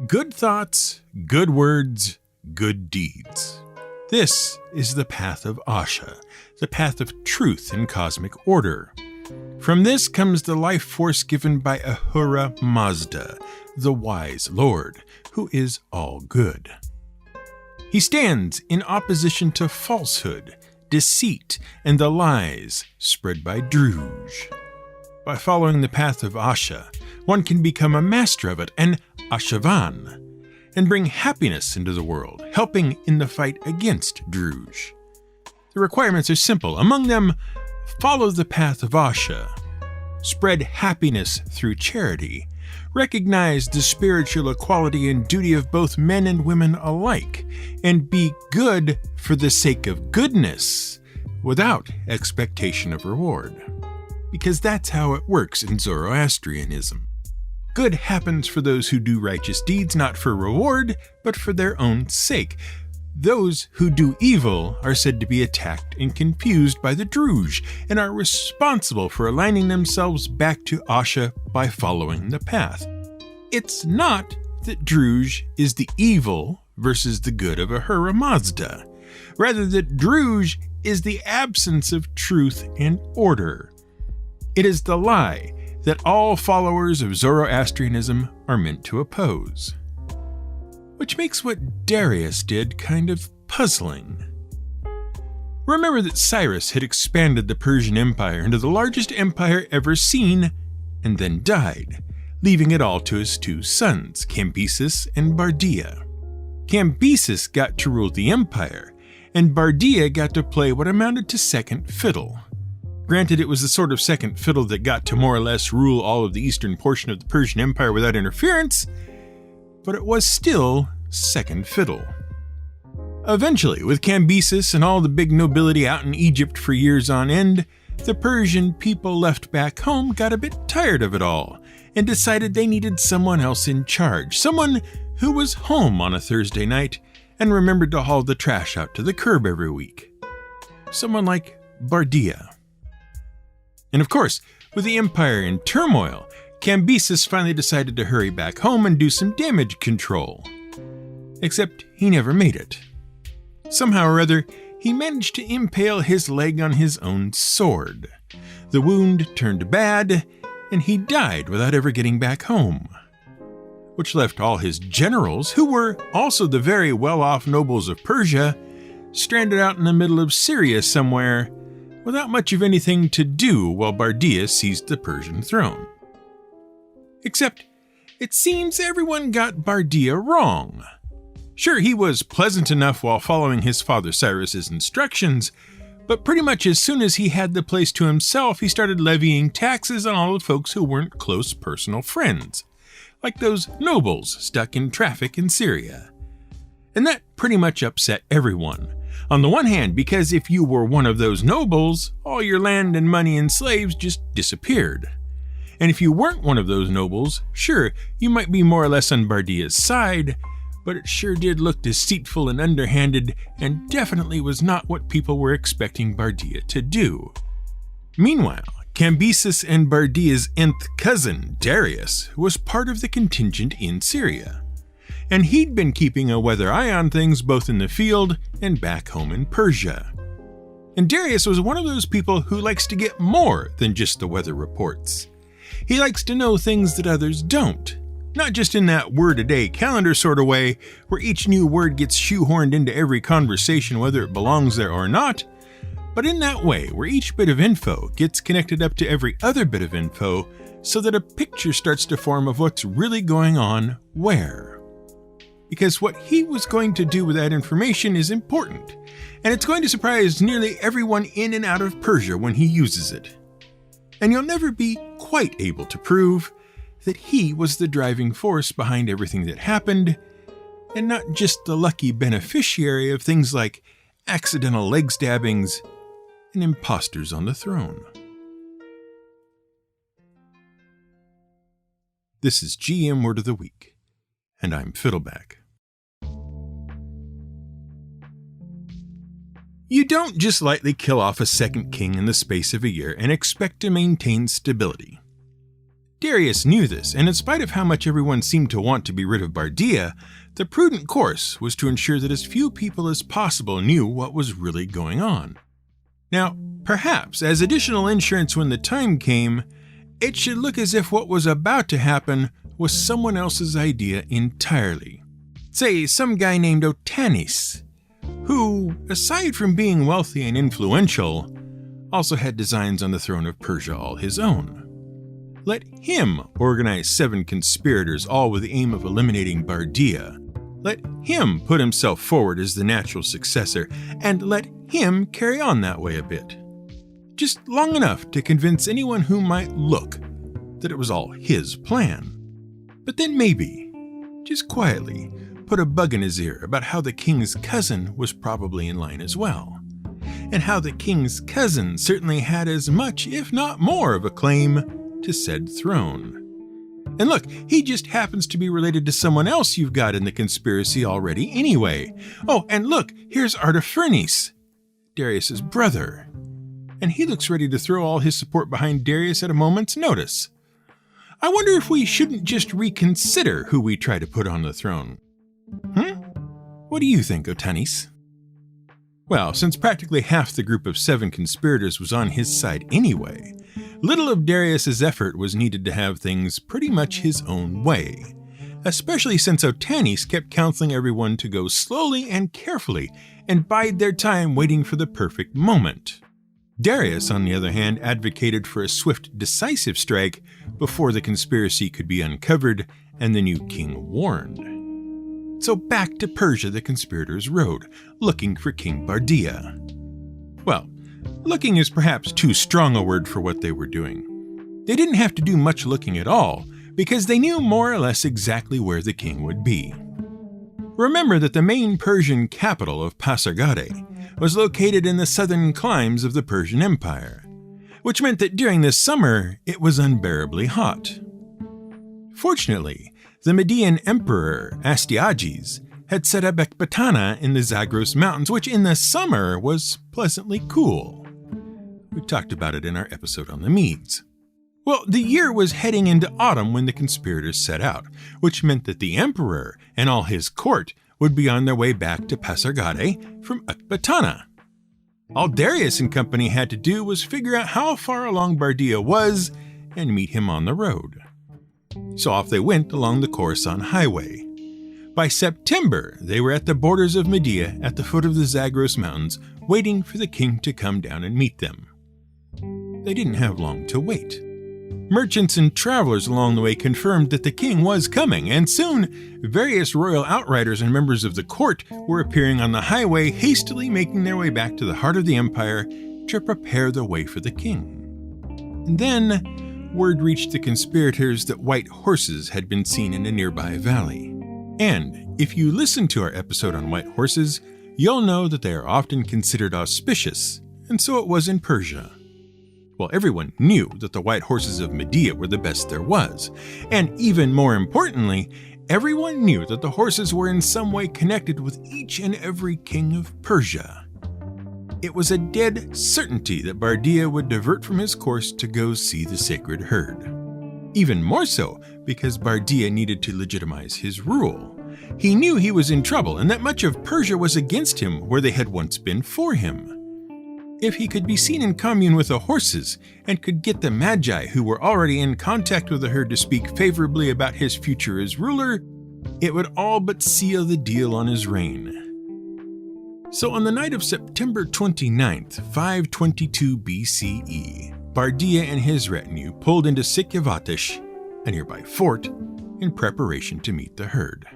Good thoughts, good words, good deeds. This is the path of Asha, the path of truth and cosmic order. From this comes the life force given by Ahura Mazda, the wise Lord, who is all good. He stands in opposition to falsehood, deceit, and the lies spread by Druj. By following the path of Asha, one can become a master of it, an Ashavan, and bring happiness into the world, helping in the fight against Druj. The requirements are simple. Among them, follow the path of Asha, spread happiness through charity, recognize the spiritual equality and duty of both men and women alike, and be good for the sake of goodness, without expectation of reward. Because that's how it works in Zoroastrianism. Good happens for those who do righteous deeds, not for reward, but for their own sake. Those who do evil are said to be attacked and confused by the Druj, and are responsible for aligning themselves back to Asha by following the path. It's not that Druj is the evil versus the good of Ahura Mazda. Rather, that Druj is the absence of truth and order. It is the lie that all followers of Zoroastrianism are meant to oppose. Which makes what Darius did kind of puzzling. Remember that Cyrus had expanded the Persian Empire into the largest empire ever seen, and then died, leaving it all to his two sons, Cambyses and Bardia. Cambyses got to rule the empire, and Bardia got to play what amounted to second fiddle. Granted, it was the sort of second fiddle that got to more or less rule all of the eastern portion of the Persian Empire without interference, but it was still second fiddle. Eventually, with Cambyses and all the big nobility out in Egypt for years on end, the Persian people left back home got a bit tired of it all and decided they needed someone else in charge, someone who was home on a Thursday night and remembered to haul the trash out to the curb every week. Someone like Bardia. And of course, with the empire in turmoil, Cambyses finally decided to hurry back home and do some damage control. Except he never made it. Somehow or other, he managed to impale his leg on his own sword. The wound turned bad, and he died without ever getting back home. Which left all his generals, who were also the very well-off nobles of Persia, stranded out in the middle of Syria somewhere, without much of anything to do while Bardia seized the Persian throne. Except, it seems everyone got Bardia wrong. Sure, he was pleasant enough while following his father Cyrus's instructions, but pretty much as soon as he had the place to himself, he started levying taxes on all the folks who weren't close personal friends, like those nobles stuck in traffic in Syria. And that pretty much upset everyone. On the one hand, because if you were one of those nobles, all your land and money and slaves just disappeared. And if you weren't one of those nobles, sure, you might be more or less on Bardia's side, but it sure did look deceitful and underhanded, and definitely was not what people were expecting Bardia to do. Meanwhile, Cambyses and Bardia's nth cousin, Darius, was part of the contingent in Syria. And he'd been keeping a weather eye on things both in the field and back home in Persia. And Darius was one of those people who likes to get more than just the weather reports. He likes to know things that others don't, not just in that word-a-day calendar sort of way, where each new word gets shoehorned into every conversation whether it belongs there or not, but in that way where each bit of info gets connected up to every other bit of info so that a picture starts to form of what's really going on where. Because what he was going to do with that information is important, and it's going to surprise nearly everyone in and out of Persia when he uses it. And you'll never be quite able to prove that he was the driving force behind everything that happened, and not just the lucky beneficiary of things like accidental leg stabbings and imposters on the throne. This is GM Word of the Week, and I'm Fiddleback. You don't just lightly kill off a second king in the space of a year and expect to maintain stability. Darius knew this, and in spite of how much everyone seemed to want to be rid of Bardia, the prudent course was to ensure that as few people as possible knew what was really going on. Now, perhaps, as additional insurance when the time came, it should look as if what was about to happen was someone else's idea entirely. Say, some guy named Otanis, who, aside from being wealthy and influential, also had designs on the throne of Persia all his own. Let him organize 7 conspirators, all with the aim of eliminating Bardia. Let him put himself forward as the natural successor, and let him carry on that way a bit. Just long enough to convince anyone who might look that it was all his plan. But then maybe, just quietly, put a bug in his ear about how the king's cousin was probably in line as well, and how the king's cousin certainly had as much, if not more, of a claim to said throne. And look, he just happens to be related to someone else you've got in the conspiracy already anyway. Oh, and look, here's Artaphernus, Darius's brother. And he looks ready to throw all his support behind Darius at a moment's notice. I wonder if we shouldn't just reconsider who we try to put on the throne. What do you think, Otanis? Well, since practically half the group of 7 conspirators was on his side anyway, little of Darius's effort was needed to have things pretty much his own way, especially since Otanis kept counseling everyone to go slowly and carefully and bide their time waiting for the perfect moment. Darius, on the other hand, advocated for a swift, decisive strike before the conspiracy could be uncovered and the new king warned. So back to Persia the conspirators rode, looking for King Bardia. Well, looking is perhaps too strong a word for what they were doing. They didn't have to do much looking at all, because they knew more or less exactly where the king would be. Remember that the main Persian capital of Pasargadae was located in the southern climes of the Persian Empire, which meant that during the summer it was unbearably hot. Fortunately, the Median emperor, Astyages, had set up Ecbatana in the Zagros Mountains, which in the summer was pleasantly cool. We talked about it in our episode on the Medes. Well, the year was heading into autumn when the conspirators set out, which meant that the emperor and all his court would be on their way back to Pasargadae from Ecbatana. All Darius and company had to do was figure out how far along Bardia was and meet him on the road. So off they went along the Khorasan highway. By September, they were at the borders of Media at the foot of the Zagros Mountains, waiting for the king to come down and meet them. They didn't have long to wait. Merchants and travelers along the way confirmed that the king was coming, and soon various royal outriders and members of the court were appearing on the highway, hastily making their way back to the heart of the empire to prepare the way for the king. And then word reached the conspirators that white horses had been seen in a nearby valley. And if you listen to our episode on white horses, you'll know that they are often considered auspicious, and so it was in Persia. Well, everyone knew that the white horses of Media were the best there was, and even more importantly, everyone knew that the horses were in some way connected with each and every king of Persia. It was a dead certainty that Bardia would divert from his course to go see the sacred herd. Even more so because Bardia needed to legitimize his rule. He knew he was in trouble and that much of Persia was against him where they had once been for him. If he could be seen in commune with the horses and could get the magi who were already in contact with the herd to speak favorably about his future as ruler, it would all but seal the deal on his reign. So on the night of September 29th, 522 BCE, Bardia and his retinue pulled into Sikyavatish, a nearby fort, in preparation to meet the herd.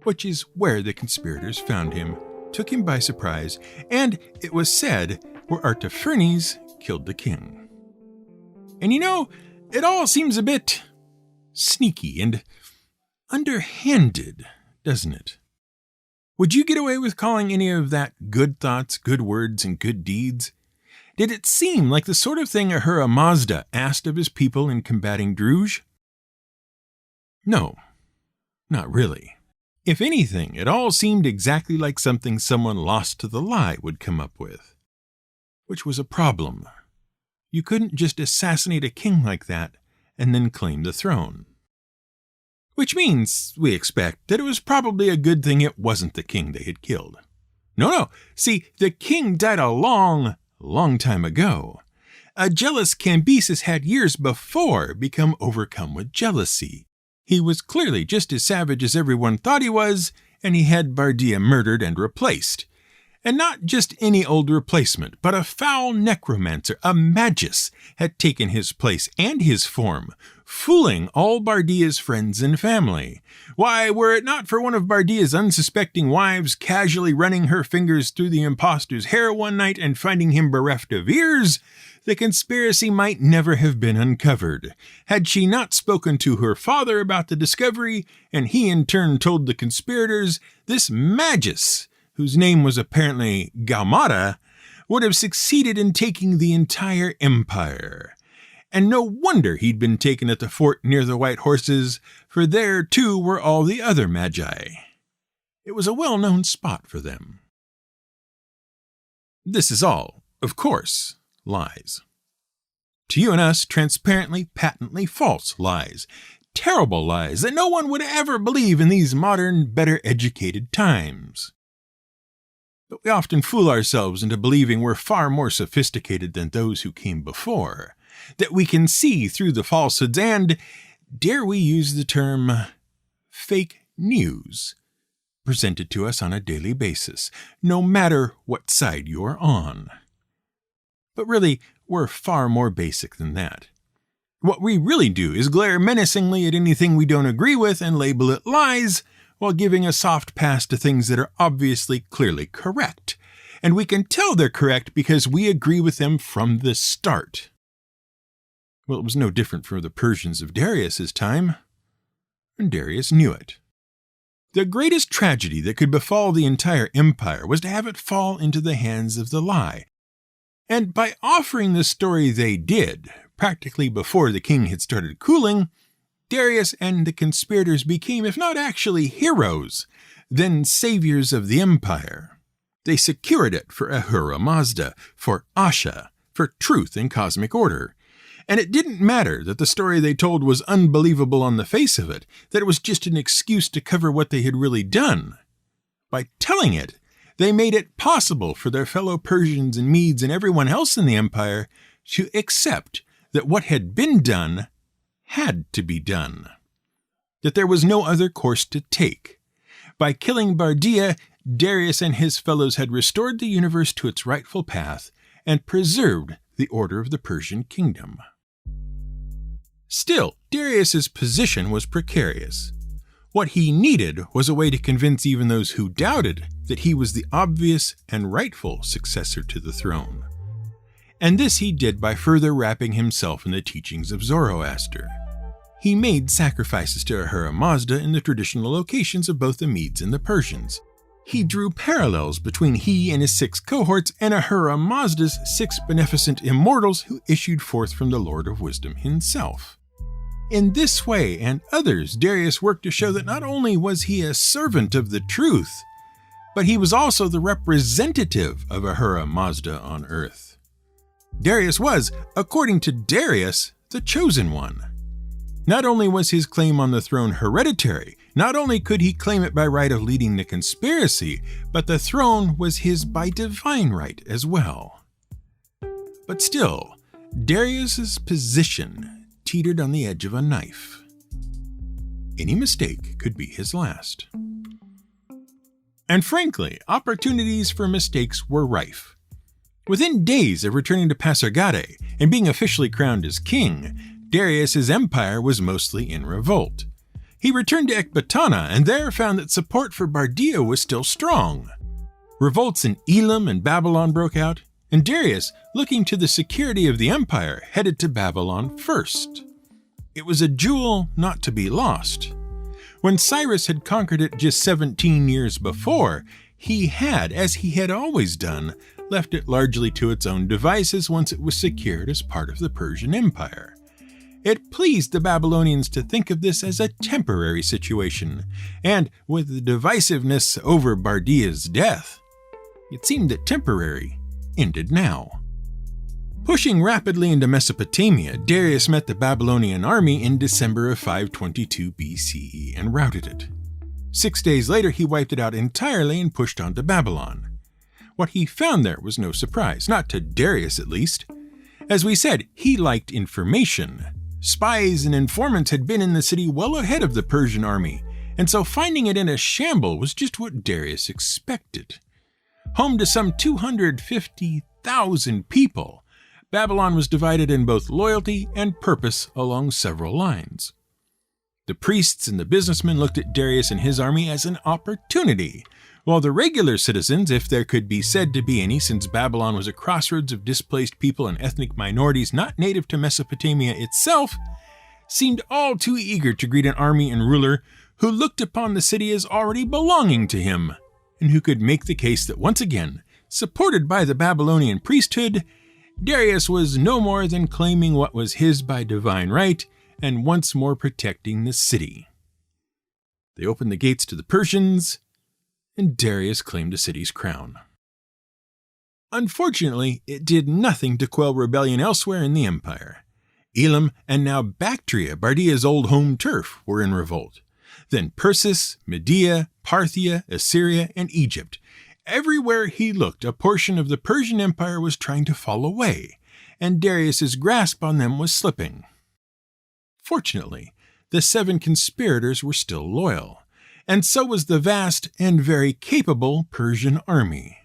Which is where the conspirators found him, took him by surprise, and, it was said, where Artaphernus killed the king. And you know, it all seems a bit sneaky and underhanded, doesn't it? Would you get away with calling any of that good thoughts, good words, and good deeds? Did it seem like the sort of thing Ahura Mazda asked of his people in combating Druj? No, not really. If anything, it all seemed exactly like something someone lost to the lie would come up with. Which was a problem. You couldn't just assassinate a king like that and then claim the throne. Which means, we expect, that it was probably a good thing it wasn't the king they had killed. No. See, the king died a long time ago. A jealous Cambyses had years before become overcome with jealousy. He was clearly just as savage as everyone thought he was, and he had Bardia murdered and replaced. And not just any old replacement, but a foul necromancer, a magus, had taken his place and his form, fooling all Bardia's friends and family. Why, were it not for one of Bardia's unsuspecting wives casually running her fingers through the impostor's hair one night and finding him bereft of ears, the conspiracy might never have been uncovered. Had she not spoken to her father about the discovery, and he in turn told the conspirators, this magus, whose name was apparently Gaumata, would have succeeded in taking the entire empire. And no wonder he'd been taken at the fort near the White Horses, for there too were all the other magi. It was a well-known spot for them. This is all, of course, lies. To you and us, transparently, patently false lies. Terrible lies that no one would ever believe in these modern, better-educated times. But we often fool ourselves into believing we're far more sophisticated than those who came before, that we can see through the falsehoods and, dare we use the term, fake news, presented to us on a daily basis, no matter what side you're on. But really, we're far more basic than that. What we really do is glare menacingly at anything we don't agree with and label it lies, while giving a soft pass to things that are obviously clearly correct. And we can tell they're correct because we agree with them from the start. Well, it was no different for the Persians of Darius's time, and Darius knew it. The greatest tragedy that could befall the entire empire was to have it fall into the hands of the lie. And by offering the story they did, practically before the king had started cooling, Darius and the conspirators became, if not actually heroes, then saviors of the empire. They secured it for Ahura Mazda, for Asha, for truth and cosmic order. And it didn't matter that the story they told was unbelievable on the face of it, that it was just an excuse to cover what they had really done. By telling it, they made it possible for their fellow Persians and Medes and everyone else in the empire to accept that what had been done had to be done, that there was no other course to take. By killing Bardia, Darius and his fellows had restored the universe to its rightful path and preserved the order of the Persian kingdom. Still, Darius's position was precarious. What he needed was a way to convince even those who doubted that he was the obvious and rightful successor to the throne. And this he did by further wrapping himself in the teachings of Zoroaster. He made sacrifices to Ahura Mazda in the traditional locations of both the Medes and the Persians. He drew parallels between he and his 6 cohorts and Ahura Mazda's 6 beneficent immortals who issued forth from the Lord of Wisdom himself. In this way and others, Darius worked to show that not only was he a servant of the truth, but he was also the representative of Ahura Mazda on earth. Darius was, according to Darius, the chosen one. Not only was his claim on the throne hereditary, not only could he claim it by right of leading the conspiracy, but the throne was his by divine right as well. But still, Darius's position teetered on the edge of a knife. Any mistake could be his last. And frankly, opportunities for mistakes were rife. Within days of returning to Pasargadae and being officially crowned as king, Darius's empire was mostly in revolt. He returned to Ecbatana and there found that support for Bardia was still strong. Revolts in Elam and Babylon broke out, and Darius, looking to the security of the empire, headed to Babylon first. It was a jewel not to be lost. When Cyrus had conquered it just 17 years before, he had, as he had always done, left it largely to its own devices once it was secured as part of the Persian Empire. It pleased the Babylonians to think of this as a temporary situation, and with the divisiveness over Bardia's death, it seemed that temporary ended now. Pushing rapidly into Mesopotamia, Darius met the Babylonian army in December of 522 BCE and routed it. 6 days later, he wiped it out entirely and pushed on to Babylon. What he found there was no surprise, not to Darius at least. As we said, he liked information. Spies and informants had been in the city well ahead of the Persian army, and so finding it in a shamble was just what Darius expected. Home to some 250,000 people, Babylon was divided in both loyalty and purpose along several lines. The priests and the businessmen looked at Darius and his army as an opportunity, while the regular citizens, if there could be said to be any since Babylon was a crossroads of displaced people and ethnic minorities not native to Mesopotamia itself, seemed all too eager to greet an army and ruler who looked upon the city as already belonging to him, and who could make the case that once again, supported by the Babylonian priesthood, Darius was no more than claiming what was his by divine right and once more protecting the city. They opened the gates to the Persians, and Darius claimed the city's crown. Unfortunately, it did nothing to quell rebellion elsewhere in the empire. Elam and now Bactria, Bardia's old home turf, were in revolt. Then Persis, Media, Parthia, Assyria, and Egypt. Everywhere he looked, a portion of the Persian Empire was trying to fall away, and Darius's grasp on them was slipping. Fortunately, the 7 conspirators were still loyal, and so was the vast and very capable Persian army.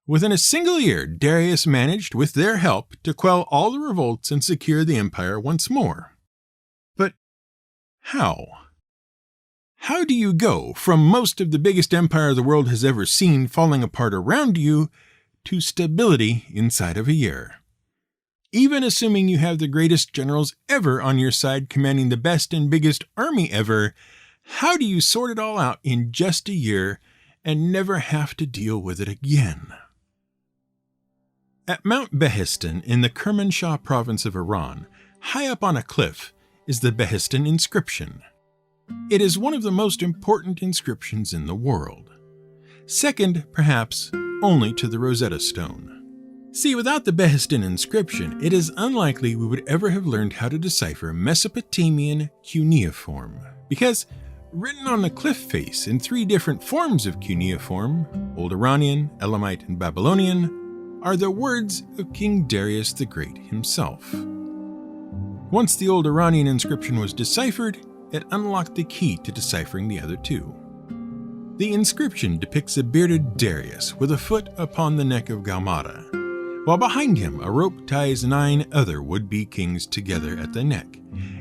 Within a single year, Darius managed, with their help, to quell all the revolts and secure the empire once more. But how? How do you go from most of the biggest empire the world has ever seen falling apart around you to stability inside of a year? Even assuming you have the greatest generals ever on your side commanding the best and biggest army ever, how do you sort it all out in just a year and never have to deal with it again? At Mount Behistun in the Kermanshah province of Iran, high up on a cliff, is the Behistun inscription. It is one of the most important inscriptions in the world. Second, perhaps, only to the Rosetta Stone. See, without the Behistun inscription, it is unlikely we would ever have learned how to decipher Mesopotamian cuneiform, because written on the cliff face in 3 different forms of cuneiform, Old Iranian, Elamite, and Babylonian, are the words of King Darius the Great himself. Once the Old Iranian inscription was deciphered, it unlocked the key to deciphering the other 2. The inscription depicts a bearded Darius with a foot upon the neck of Gaumata, while behind him a rope ties 9 other would-be kings together at the neck,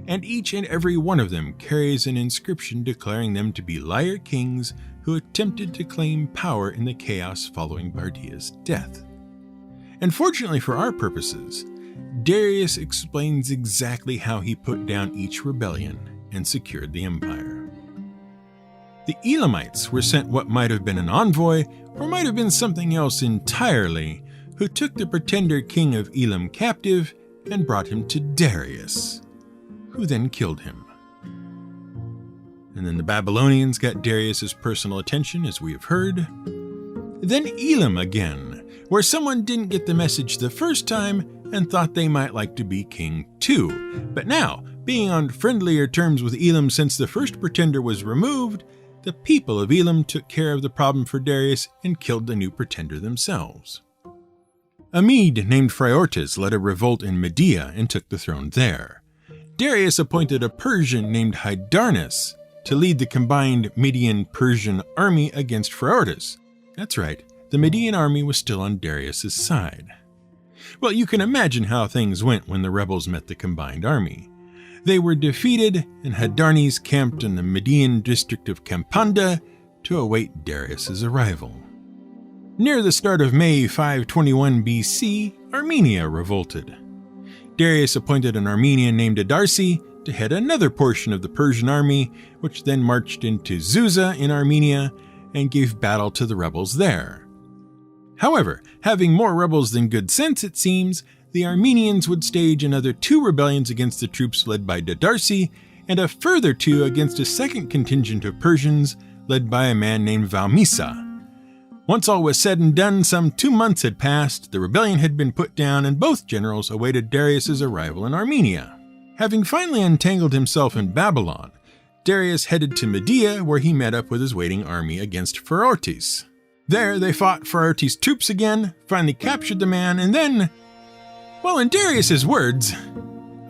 and each and every one of them carries an inscription declaring them to be liar kings who attempted to claim power in the chaos following Bardia's death. And fortunately for our purposes, Darius explains exactly how he put down each rebellion and secured the empire. The Elamites were sent what might have been an envoy, or might have been something else entirely, who took the pretender king of Elam captive and brought him to Darius, who then killed him. And then the Babylonians got Darius's personal attention, as we have heard. Then Elam again, where someone didn't get the message the first time and thought they might like to be king too, but now, being on friendlier terms with Elam since the first pretender was removed, the people of Elam took care of the problem for Darius and killed the new pretender themselves. A Mede named Phraortes led a revolt in Media and took the throne there. Darius appointed a Persian named Hydarnes to lead the combined Median-Persian army against Phraortes. That's right, the Median army was still on Darius's side. Well, you can imagine how things went when the rebels met the combined army. They were defeated, and Hydarnes camped in the Median district of Campanda to await Darius's arrival. Near the start of May 521 BC, Armenia revolted. Darius appointed an Armenian named Adarsi to head another portion of the Persian army, which then marched into Susa in Armenia and gave battle to the rebels there. However, having more rebels than good sense, it seems, the Armenians would stage another 2 rebellions against the troops led by Dadarsi, and a further 2 against a second contingent of Persians led by a man named Valmisa. Once all was said and done, some 2 months had passed, the rebellion had been put down, and both generals awaited Darius's arrival in Armenia. Having finally untangled himself in Babylon, Darius headed to Media, where he met up with his waiting army against Pherortes. There, they fought Pherortes' troops again, finally captured the man, and then, well, in Darius's words,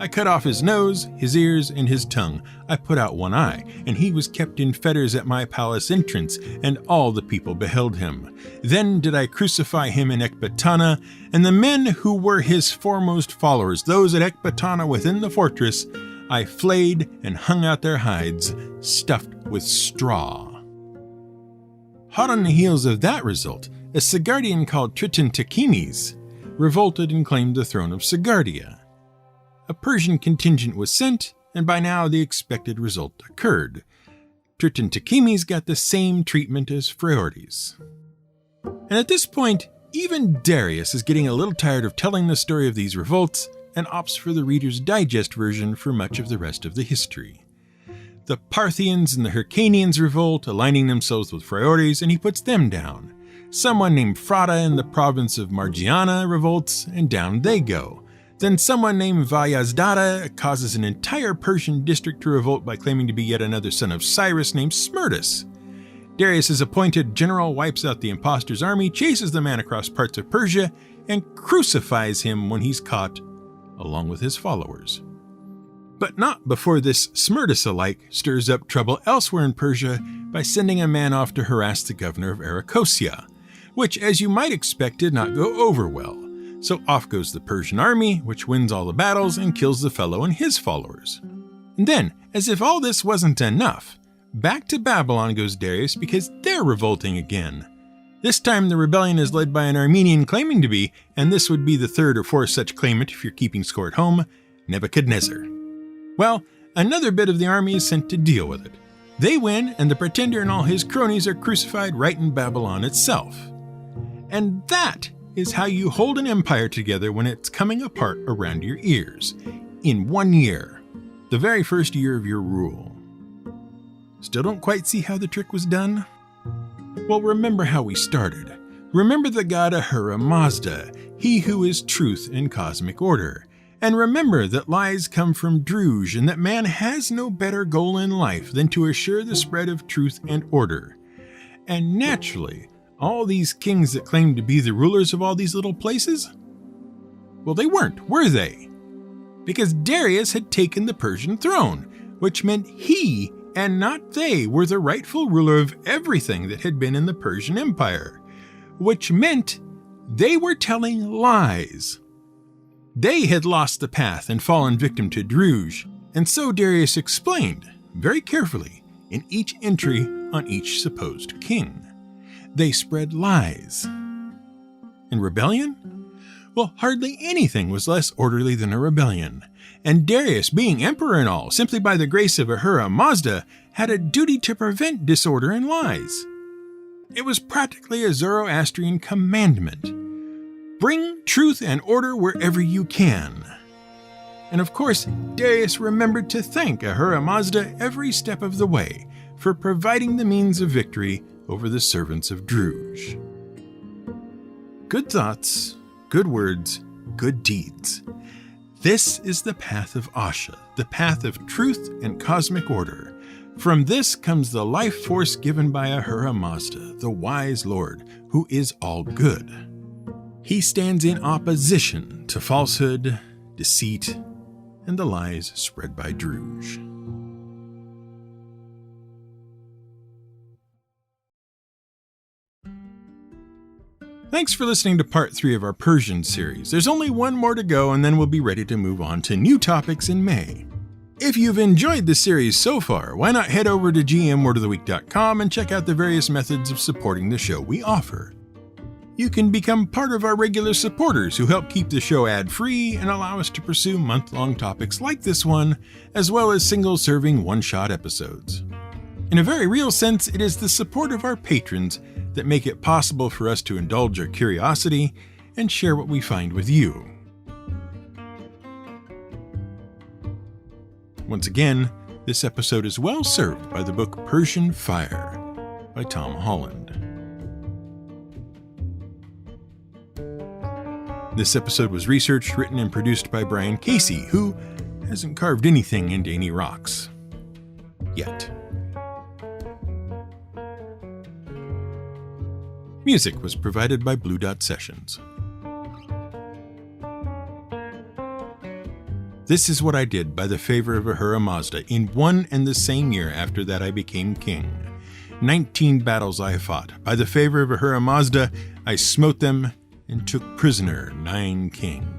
I cut off his nose, his ears, and his tongue. I put out one eye, and he was kept in fetters at my palace entrance, and all the people beheld him. Then did I crucify him in Ecbatana, and the men who were his foremost followers, those at Ecbatana within the fortress, I flayed and hung out their hides, stuffed with straw. Hot on the heels of that result, a Sigardian called Tritontechimes revolted and claimed the throne of Sigardia. A Persian contingent was sent, and by now the expected result occurred. Tritontechimes got the same treatment as Pherortes. And at this point, even Darius is getting a little tired of telling the story of these revolts and opts for the Reader's Digest version for much of the rest of the history. The Parthians and the Hyrcanians revolt, aligning themselves with Pherortes, and he puts them down. Someone named Frata in the province of Margiana revolts, and down they go. Then someone named Vayazdada causes an entire Persian district to revolt by claiming to be yet another son of Cyrus named Smerdis. Darius's appointed general wipes out the impostor's army, chases the man across parts of Persia, and crucifies him when he's caught, along with his followers. But not before this Smerdis alike stirs up trouble elsewhere in Persia by sending a man off to harass the governor of Arachosia, which, as you might expect, did not go over well. So off goes the Persian army, which wins all the battles and kills the fellow and his followers. And then, as if all this wasn't enough, back to Babylon goes Darius because they're revolting again. This time the rebellion is led by an Armenian claiming to be, and this would be the third or fourth such claimant if you're keeping score at home, Nebuchadnezzar. Well, another bit of the army is sent to deal with it. They win, and the pretender and all his cronies are crucified right in Babylon itself. And that is how you hold an empire together when it's coming apart around your ears. In 1 year. The very first year of your rule. Still don't quite see how the trick was done? Well, remember how we started. Remember the god Ahura Mazda, he who is truth and cosmic order. And remember that lies come from Druj and that man has no better goal in life than to assure the spread of truth and order. And naturally, all these kings that claimed to be the rulers of all these little places? Well, they weren't, were they? Because Darius had taken the Persian throne, which meant he and not they were the rightful ruler of everything that had been in the Persian Empire, which meant they were telling lies. They had lost the path and fallen victim to Druj, and so Darius explained, very carefully, in each entry on each supposed king. They spread lies. And rebellion? Well, hardly anything was less orderly than a rebellion. And Darius, being emperor and all, simply by the grace of Ahura Mazda, had a duty to prevent disorder and lies. It was practically a Zoroastrian commandment. Bring truth and order wherever you can. And of course, Darius remembered to thank Ahura Mazda every step of the way for providing the means of victory over the servants of Druj. Good thoughts, good words, good deeds. This is the path of Asha, the path of truth and cosmic order. From this comes the life force given by Ahura Mazda, the wise Lord, who is all good. He stands in opposition to falsehood, deceit, and the lies spread by Druj. Thanks for listening to part 3 of our Persian series. There's only one more to go, and then we'll be ready to move on to new topics in May. If you've enjoyed the series so far, why not head over to gmwordoftheweek.com and check out the various methods of supporting the show we offer. You can become part of our regular supporters who help keep the show ad-free and allow us to pursue month-long topics like this one, as well as single-serving one-shot episodes. In a very real sense, it is the support of our patrons that make it possible for us to indulge our curiosity and share what we find with you. Once again, this episode is well served by the book Persian Fire by Tom Holland. This episode was researched, written, and produced by Brian Casey, who hasn't carved anything into any rocks. Yet. Music was provided by Blue Dot Sessions. This Is What I Did by the favor of Ahura Mazda. In one and the same year after that I became king. 19 battles I fought. By the favor of Ahura Mazda, I smote them and took prisoner 9 kings.